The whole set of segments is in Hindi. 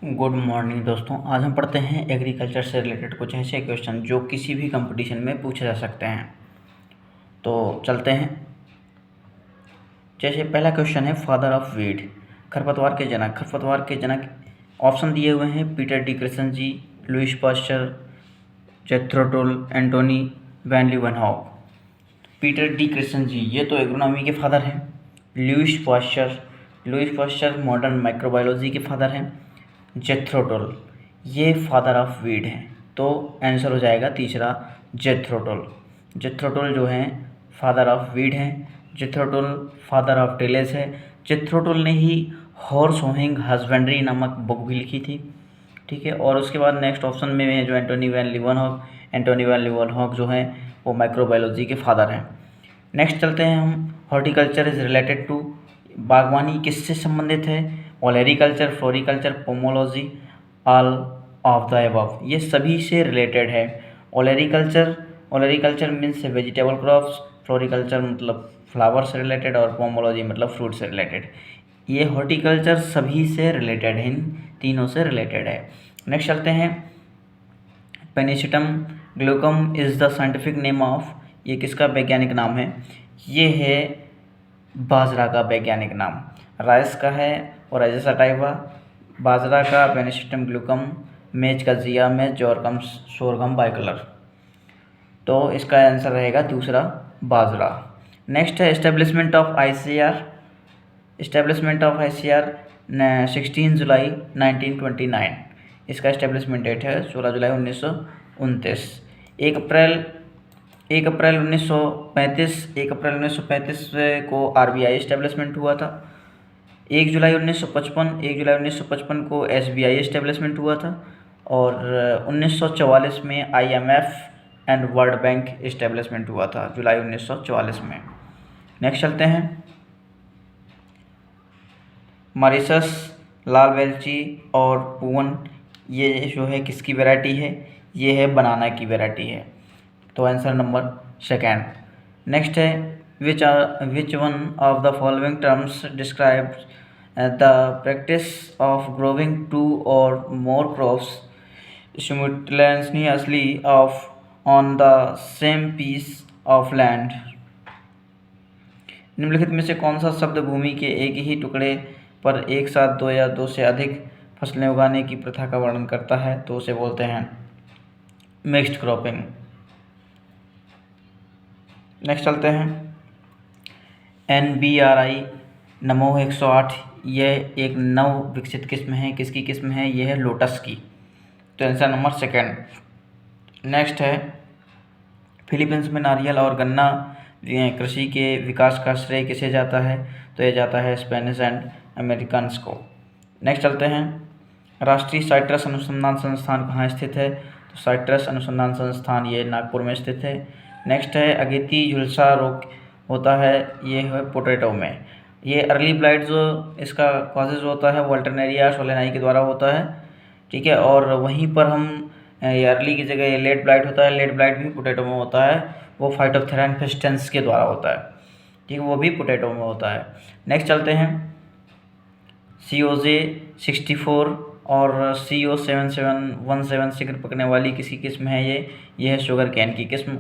गुड मॉर्निंग दोस्तों। आज हम पढ़ते हैं एग्रीकल्चर से रिलेटेड कुछ ऐसे क्वेश्चन जो किसी भी कंपटीशन में पूछे जा सकते हैं। तो चलते हैं। जैसे पहला क्वेश्चन है, फादर ऑफ वीड, खरपतवार के जनक। खरपतवार के जनक ऑप्शन दिए हुए हैं: Peter Dickson ji, Louis Pasteur, Jethro Tull, Antonie van Leeuwenhoek. Peter Dickson ji ये तो एग्रोनॉमी के फादर हैं। लुइस पास्चर मॉडर्न माइक्रोबायोलॉजी के फादर हैं। जेथ्रो टुल ये फादर ऑफ वीड हैं। तो आंसर हो जाएगा तीसरा, जेथ्रो टुल। जेथ्रो टुल जो हैं फादर ऑफ वीड हैं। जेथ्रो टुल फादर ऑफ टिलेस है। जेथ्रो टुल ने ही हॉर्स होइंग हस्बेंड्री नामक बुक भी लिखी थी। ठीक है। और उसके बाद नेक्स्ट ऑप्शन में है जो एंटोनी वैन लीeuwenhoek। एंटोनी वैन लीeuwenhoek जो हैं वो माइक्रोबायोलॉजी के फादर हैं। नेक्स्ट चलते हैं हम। हॉर्टिकल्चर इज रिलेटेड टू, बागवानी किससे संबंधित है? Olericulture, floriculture, pomology, all of the above. ये सभी से रिलेटेड है। Olericulture means vegetable crops, floriculture मतलब फ्लावर से रिलेटेड, और पोमोलॉजी मतलब फ्रूट से रिलेटेड। ये हॉर्टिकल्चर सभी से रिलेटेड है, इन तीनों से रिलेटेड है। नेक्स्ट चलते हैं। Pennisetum glaucum is the scientific name of, ये किसका वैज्ञानिक नाम है? ये है बाजरा का वैज्ञानिक नाम। राइस का है ओराइजा सटाइवा, बाजरा का पेनिसिटम ग्लूकम, मेज का जिया मेज, जोरगम सोरगम बाइकलर। तो इसका आंसर रहेगा दूसरा, बाजरा। नेक्स्ट है establishment of ICR. Establishment of ICR 16 जुलाई 1929। इसका इस्टेब्लिशमेंट डेट है 16 जुलाई 1929। 1 अप्रैल 1935 को आरबीआई इस्टेब्लिशमेंट हुआ था। 1 जुलाई 1955 को एसबीआई इस्टेब्लिशमेंट हुआ था। और 1944 में IMF and world bank establishment हुआ था, जुलाई 1944 में। नेक्स्ट चलते हैं। मॉरिशस, लाल वेलची और पुवन, ये जो है किसकी वैरायटी है? ये है बनाना की वैरायटी है। तो आंसर नंबर सेकेंड। नेक्स्ट है, which one of the following terms describes the practice of growing 2 or more crops simultaneously on the same piece of land। निम्नलिखित में से कौन सा शब्द भूमि के एक ही टुकड़े पर एक साथ 2 या 2 से अधिक फसलें उगाने की प्रथा का वर्णन करता है? तो उसे बोलते हैं मिक्स्ड क्रॉपिंग। नेक्स्ट चलते हैं। NBRI नमो 108, यह एक नव विकसित किस्म है। किसकी किस्म है? यह है लोटस की। तो आंसर नंबर सेकेंड। नेक्स्ट है, फिलीपींस में नारियल और गन्ना कृषि के विकास का श्रेय किसे जाता है? तो यह जाता है स्पेनिश एंड अमेरिकन्स को। नेक्स्ट चलते हैं। राष्ट्रीय साइट्रस अनुसंधान संस्थान कहाँ स्थित है? तो साइट्रस अनुसंधान संस्थान ये नागपुर में स्थित है। नेक्स्ट है, अगेती झुलसा रोग होता है, ये है पोटैटो में। ये अर्ली ब्लाइट जो इसका कॉजेज होता है वो अल्टरनेरिया सोलेनाई के द्वारा होता है। ठीक है। और वहीं पर हम अर्ली की जगह लेट ब्लाइट होता है, लेट ब्लाइट भी पोटैटो में होता है, वो फाइटोप्थेरा इन्फेस्टेंस के द्वारा होता है। ठीक है, वो भी पोटैटो में होता है। नेक्स्ट चलते हैं। COJ64 और CO7717 शीघ्र पकने वाली किसी किस्म है? ये है शुगर कैन की किस्म।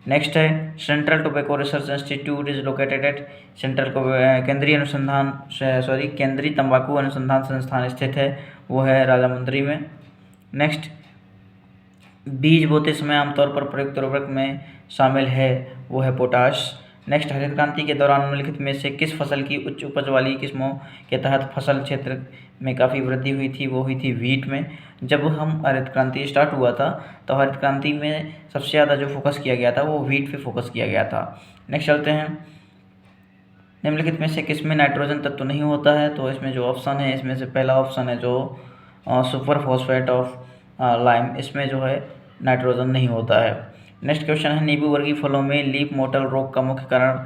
नेक्स्ट है, central tobacco research institute is located at, केंद्रीय तंबाकू अनुसंधान संस्थान स्थित है, वो है राजामुंदरी में। नेक्स्ट, बीज बोते समय आमतौर पर प्रयुक्त उर्वरक में शामिल है, वो है पोटाश। नेक्स्ट, हरित क्रांति के दौरान निम्नलिखित में से किस फसल की उच्च उपज वाली किस्मों के तहत फसल क्षेत्र में काफ़ी वृद्धि हुई थी? वो हुई थी वीट में। जब हम हरित क्रांति स्टार्ट हुआ था तो हरित क्रांति में सबसे ज़्यादा जो फोकस किया गया था वो वीट पे फोकस किया गया था। नेक्स्ट चलते हैं। निम्नलिखित में से किसमें नाइट्रोजन तत्व नहीं होता है? तो इसमें जो ऑप्शन है, इसमें से पहला ऑप्शन है जो सुपर फॉस्फेट ऑफ लाइम, इसमें जो है नाइट्रोजन नहीं होता है। नेक्स्ट क्वेश्चन है, नींबू वर्गीय फलों में लीफ मोटल रोग का मुख्य कारण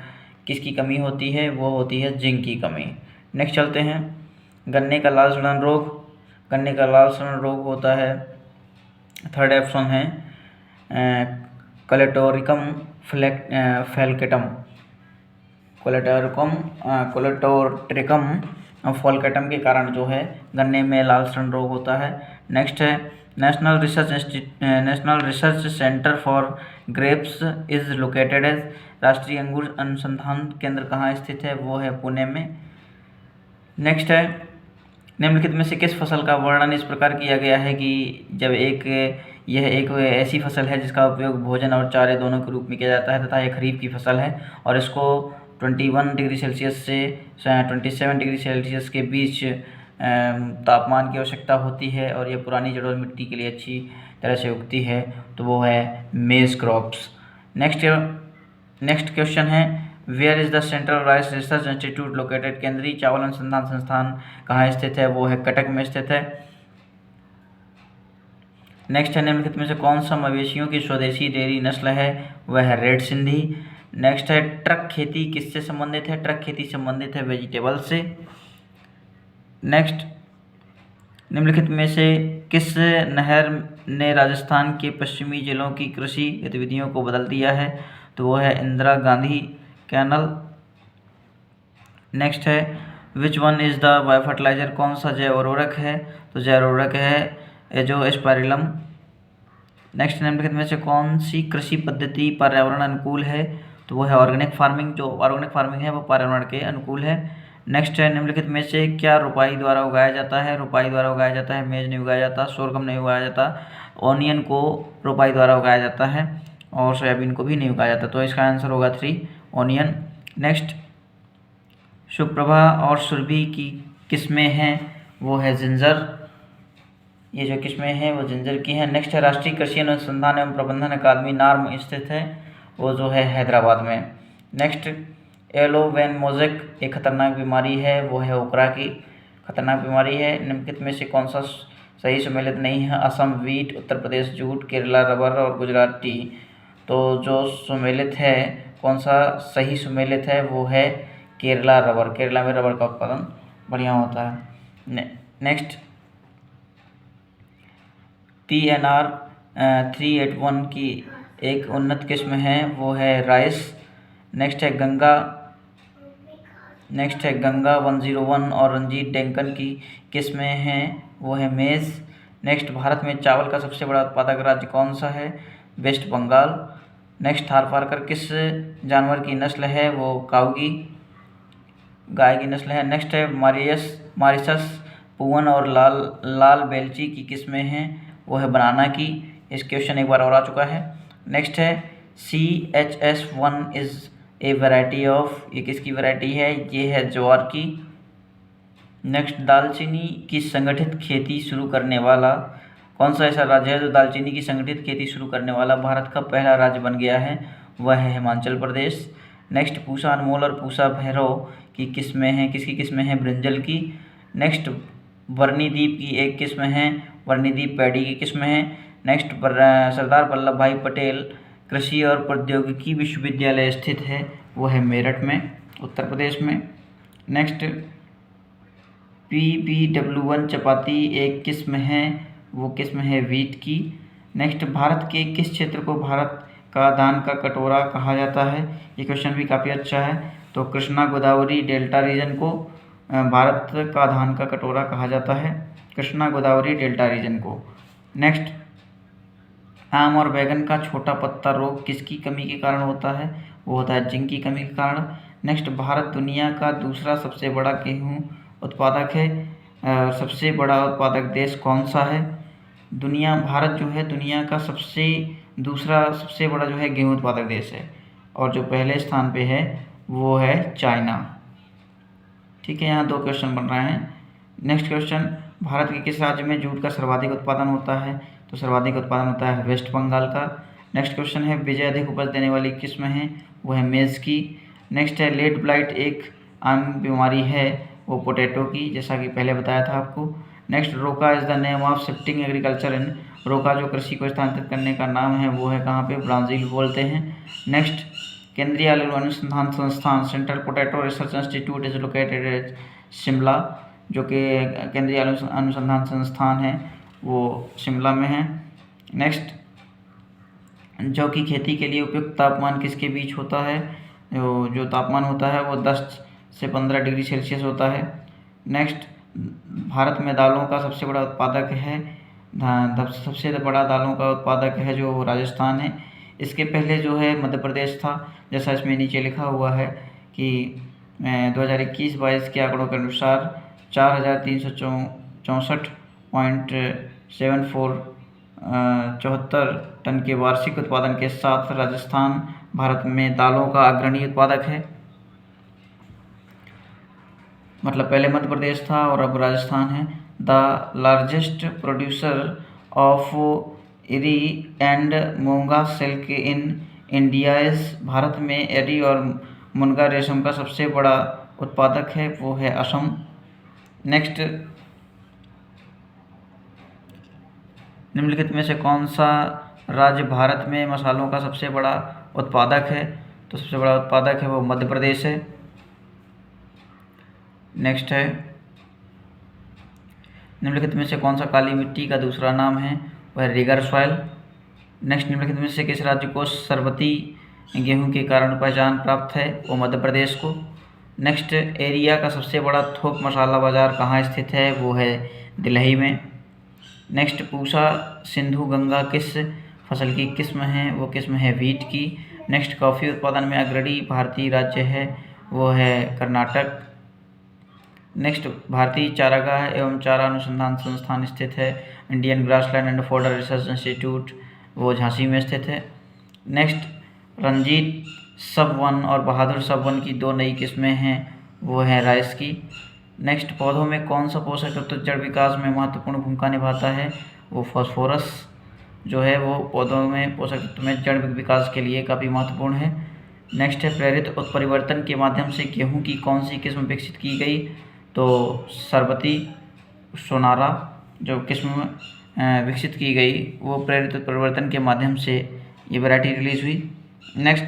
किसकी कमी होती है? वो होती है जिंक की कमी। नेक्स्ट चलते हैं। गन्ने का लाल सड़न रोग, गन्ने का लाल सड़न रोग होता है, थर्ड ऑप्शन है कोलेटोरिकम फैल्केटम, कोलेटोट्रिकम फॉलकैटम के कारण जो है गन्ने में लाल सन रोग होता है। नेक्स्ट है national research centre for grapes is located as. राष्ट्रीय अंगूर अनुसंधान केंद्र कहाँ स्थित है? वो है पुणे में। नेक्स्ट है निम्नलिखित में से किस फसल का वर्णन इस प्रकार किया गया है कि जब यह एक ऐसी फसल है जिसका उपयोग भोजन और चारे दोनों के रूप में किया जाता है तथा यह खरीफ की फसल है और इसको 21 डिग्री सेल्सियस से 27 डिग्री सेल्सियस के बीच तापमान की आवश्यकता होती है और यह पुरानी जलोढ़ मिट्टी के लिए अच्छी तरह से उगती है, तो वो है मेज क्रॉप्स। नेक्स्ट क्वेश्चन है where is the central rice research institute located? केंद्रीय चावल अनुसंधान संस्थान कहाँ स्थित है? वो है कटक में स्थित है। नेक्स्ट है निम्नलिखित में से कौन सा मवेशियों की स्वदेशी डेयरी नस्ल है? वह है रेड सिंधी। नेक्स्ट है ट्रक खेती किससे संबंधित है? ट्रक खेती संबंधित है वेजिटेबल से। नेक्स्ट निम्नलिखित में से किस नहर ने राजस्थान के पश्चिमी जिलों की कृषि गतिविधियों को बदल दिया है? तो वो है इंदिरा गांधी कैनल। नेक्स्ट है which one is the biofertiliser? कौन सा जैव उर्वरक है? तो जैव उर्वरक है एजोस्पाइरिलम। नेक्स्ट निम्नलिखित में से कौन सी कृषि पद्धति पर्यावरण अनुकूल है? तो वो है ऑर्गेनिक फार्मिंग। जो ऑर्गेनिक फार्मिंग है वो पर्यावरण के अनुकूल है। नेक्स्ट है निम्नलिखित में से क्या रुपाई द्वारा उगाया जाता है? रुपाई द्वारा उगाया जाता है मेज नहीं उगाया जाता, सोरगम नहीं उगाया जाता, ऑनियन को रुपाई द्वारा उगाया जाता है और सोयाबीन को भी नहीं उगाया जाता, तो इसका आंसर होगा 3 ऑनियन। नेक्स्ट सुप्रभा और सुरभि की किस्में हैं? वो है जिंजर। ये जो किस्में हैं वो जिंजर की हैं। नेक्स्ट है राष्ट्रीय कृषि अनुसंधान एवं प्रबंधन अकादमी नार्म स्थित है, वो जो है हैदराबाद में। नेक्स्ट येलो वेन मोज़ेक एक खतरनाक बीमारी है, वो है ओकरा की खतरनाक बीमारी है। निम्नलिखित में से कौन सा सही सुमेलित नहीं है? Assam wheat, Uttar Pradesh jute, Kerala rubber और गुजरात टी। तो जो सुमेलित है, कौन सा सही सुमेलित है? वो है केरला रबर। केरला में रबर का उत्पादन बढ़िया होता है। नेक्स्ट PNR 381 की एक उन्नत किस्म है, वो है राइस। नेक्स्ट है गंगा 101 और रंजीत डेंकन की किस्में हैं, वो है मेज़। नेक्स्ट भारत में चावल का सबसे बड़ा उत्पादक राज्य कौन सा है? वेस्ट बंगाल। नेक्स्ट थारपारकर किस जानवर की नस्ल है? वो काउगी गाय की नस्ल है। नेक्स्ट है मॉरिशस पुअन और लाल बेलची की किस्में हैं, वो है बनाना की। इस क्वेश्चन एक बार और आ चुका है। नेक्स्ट है CHS1 is a variety of, ये किसकी वैरायटी है? ये है ज्वार की। नेक्स्ट दालचीनी की संगठित खेती शुरू करने वाला कौन सा ऐसा राज्य है जो दालचीनी की संगठित खेती शुरू करने वाला भारत का पहला राज्य बन गया है? वह है हिमाचल प्रदेश। नेक्स्ट पूसा अनमोल और पूसा भैरव की किस्में हैं, किसकी किस्में हैं? ब्रिंजल की। नेक्स्ट वर्णीदीप की एक किस्म है, वर्णीदीप पैडी की किस्म है। नेक्स्ट सरदार वल्लभ भाई पटेल कृषि और प्रौद्योगिकी विश्वविद्यालय स्थित है, वो है मेरठ में, उत्तर प्रदेश में। नेक्स्ट PPW1 चपाती एक किस्म है, वो किस्म है वीट की। नेक्स्ट भारत के किस क्षेत्र को भारत का दान का कटोरा कहा जाता है? ये क्वेश्चन भी काफ़ी अच्छा है। तो कृष्णा गोदावरी डेल्टा रीजन को भारत का धान का कटोरा कहा जाता है, कृष्णा गोदावरी डेल्टा रीजन को। नेक्स्ट आम और बैगन का छोटा पत्ता रोग किसकी कमी के कारण होता है? वो होता है जिंक की कमी के कारण। नेक्स्ट भारत दुनिया का दूसरा सबसे बड़ा गेहूं उत्पादक है, सबसे बड़ा उत्पादक देश कौन सा है? भारत जो है दुनिया का दूसरा सबसे बड़ा जो है गेहूं उत्पादक देश है और जो पहले स्थान पे है वो है चाइना। ठीक है, यहाँ 2 क्वेश्चन बन रहे हैं। नेक्स्ट क्वेश्चन भारत के किस राज्य में जूट का सर्वाधिक उत्पादन होता है? तो सर्वाधिक उत्पादन होता है वेस्ट बंगाल का। नेक्स्ट क्वेश्चन है विजय अधिक उपज देने वाली किस्म है, वो है मेज़ की। नेक्स्ट है लेट ब्लाइट एक आम बीमारी है, वो पोटैटो की, जैसा कि पहले बताया था आपको। नेक्स्ट रोका is the name of shifting agriculture in, रोका जो कृषि को स्थानांतरित करने का नाम है वो है कहाँ पे? ब्राज़ील बोलते हैं। नेक्स्ट केंद्रीय आलू अनुसंधान संस्थान central potato research institute is located at Shimla, जो कि केंद्रीय आलू अनुसंधान संस्थान है वो शिमला में है। नेक्स्ट जौ की खेती के लिए उपयुक्त तापमान किसके बीच होता है? जो तापमान होता है वो 10 से 15 डिग्री सेल्सियस होता है। नेक्स्ट, भारत में दालों का सबसे बड़ा उत्पादक है सबसे बड़ा दालों का उत्पादक है जो राजस्थान है। इसके पहले जो है मध्य प्रदेश था, जैसा इसमें नीचे लिखा हुआ है कि 2021-22 के आंकड़ों के अनुसार 4,364.74 टन के वार्षिक उत्पादन के साथ राजस्थान भारत में दालों का अग्रणी उत्पादक है। मतलब पहले मध्य प्रदेश था और अब राजस्थान है। The largest producer of eri and muga silk in India is, Bharat में एरी और मुनगा रेशम का सबसे बड़ा उत्पादक है वो है असम। नेक्स्ट, निम्नलिखित में से कौन सा राज्य भारत में मसालों का सबसे बड़ा उत्पादक है? तो सबसे बड़ा उत्पादक है वो मध्य प्रदेश है। नेक्स्ट है, निम्नलिखित में से कौन सा काली मिट्टी का दूसरा नाम है? वह रिगर सॉइल। नेक्स्ट, निम्नलिखित में से किस राज्य को सरबती गेहूं के कारण पहचान प्राप्त है? वो मध्य प्रदेश को। नेक्स्ट, एरिया का सबसे बड़ा थोक मसाला बाजार कहाँ स्थित है? वो है दिल्ली में। नेक्स्ट, पूसा सिंधु गंगा किस फसल की किस्म है? वो किस्म है वीट की। नेक्स्ट, कॉफ़ी उत्पादन में अग्रणी भारतीय राज्य है वो है कर्नाटक। नेक्स्ट, भारतीय चारागाह एवं चारा अनुसंधान संस्थान स्थित है Indian grassland and fodder research institute, वो झांसी में स्थित है। नेक्स्ट, रंजीत सब 1 और बहादुर सब 1 की 2 नई किस्में हैं वो है राइस की। नेक्स्ट, पौधों में कौन सा पोषक तत्व जड़ विकास में महत्वपूर्ण भूमिका निभाता है? वो फास्फोरस जो है वो पौधों में पोषक तत्व में जड़ विकास के लिए काफ़ी महत्वपूर्ण है। नेक्स्ट है, प्रेरित उत्परिवर्तन के माध्यम से गेहूं की कौन सी किस्म विकसित की गई? तो सरबती सोनारा जो किस्म विकसित की गई वो प्रेरित उत्परिवर्तन के माध्यम से ये वैरायटी रिलीज हुई। नेक्स्ट,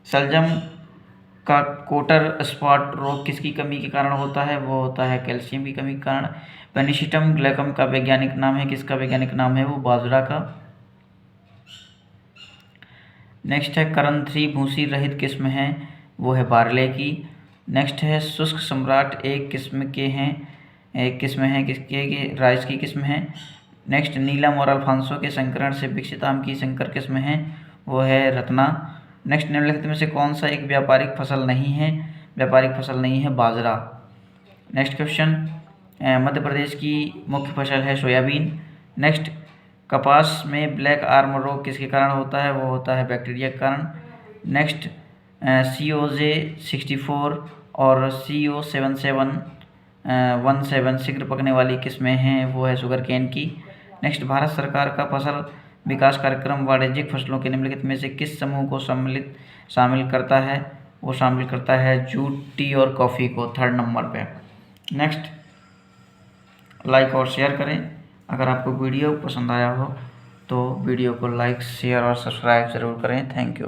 शलजम का कोटर स्पॉट रोग किसकी कमी के कारण होता है? वो होता है कैल्शियम की कमी के कारण। पेनिसिटम ग्लैकम का वैज्ञानिक नाम है, किसका वैज्ञानिक नाम है? वो बाजरा का। नेक्स्ट है, करन3 भूसी रहित किस्म है वो है बार्ले की। नेक्स्ट है, शुष्क सम्राट एक किस्म है किसके? राइस की किस्म है। नेक्स्ट, नीलम और अल्फांसो के संकरण से विकसित आम की संकर किस्म है वो है रत्ना। नेक्स्ट, निम्नलिखित में से कौन सा एक व्यापारिक फसल नहीं है? व्यापारिक फसल नहीं है बाजरा। नेक्स्ट क्वेश्चन, मध्य प्रदेश की मुख्य फसल है सोयाबीन। नेक्स्ट, कपास में ब्लैक आर्म रोग किसके कारण होता है? वो होता है बैक्टीरिया के कारण। नेक्स्ट, COJ64 और CO7717 शीघ्र पकने वाली किस्में हैं वो है शुगर केन की। नेक्स्ट, भारत सरकार का फसल विकास कार्यक्रम वाणिज्यिक फसलों के निम्नलिखित में से किस समूह को शामिल करता है? वो शामिल करता है जूट, टी और कॉफ़ी को 3rd नंबर पे। नेक्स्ट, लाइक और शेयर करें। अगर आपको वीडियो पसंद आया हो तो वीडियो को लाइक, शेयर और सब्सक्राइब ज़रूर करें। Thank you.